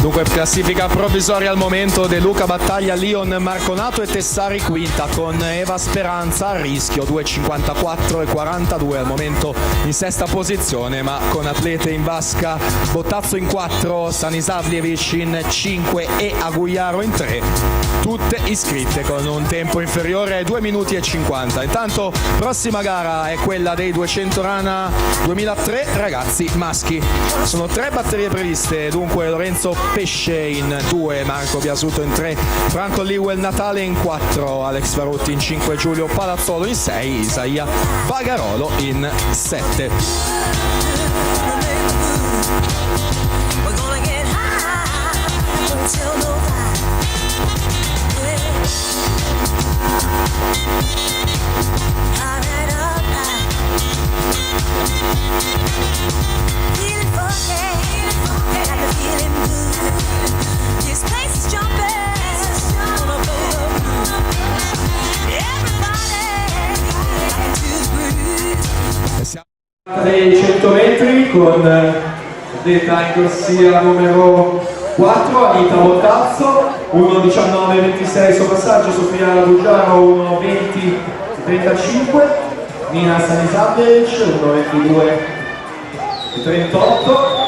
Dunque classifica provvisoria al momento: De Luca Battaglia, Leon Marconato e Tessari quinta, con Eva Speranza a rischio 2,54 e 42 al momento in sesta posizione, ma con atlete in vasca: Bottazzo in 4, Stanisavljevic in 5 e Aguiaro in 3, tutte iscritte con un tempo inferiore ai 2 minuti e 50. Intanto prossima gara è quella dei 200 rana 2003 ragazzi maschi. Sono 3 batterie previste, dunque Lorenzo Pesce in 2, Marco Biasuto in 3, Franco Liwell Natale in 4, Alex Varutti in 5, Giulio Palazzolo in 6, Isaia Bagarolo in 7. Dei 100 metri con atleta in corsia numero 4 Anita Bottazzo, 1:19:26 suo passaggio, Sofia Ruggiaro 1:20:35, Nina Stanisavljevic 1:22:38.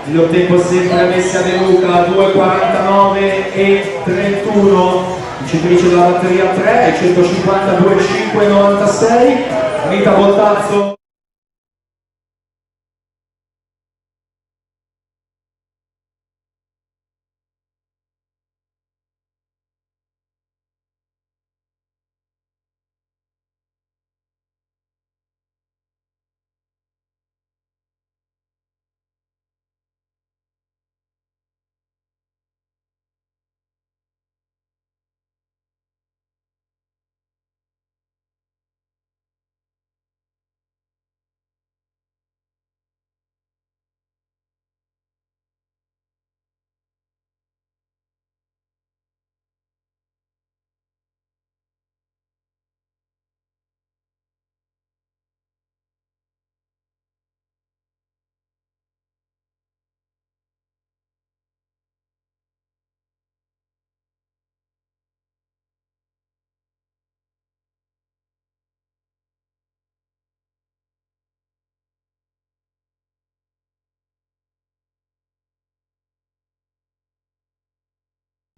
Il tempo sempre messi a De Luca 2:49:31, vincitrice della batteria 3, 152,5,96, Anita Bottazzo.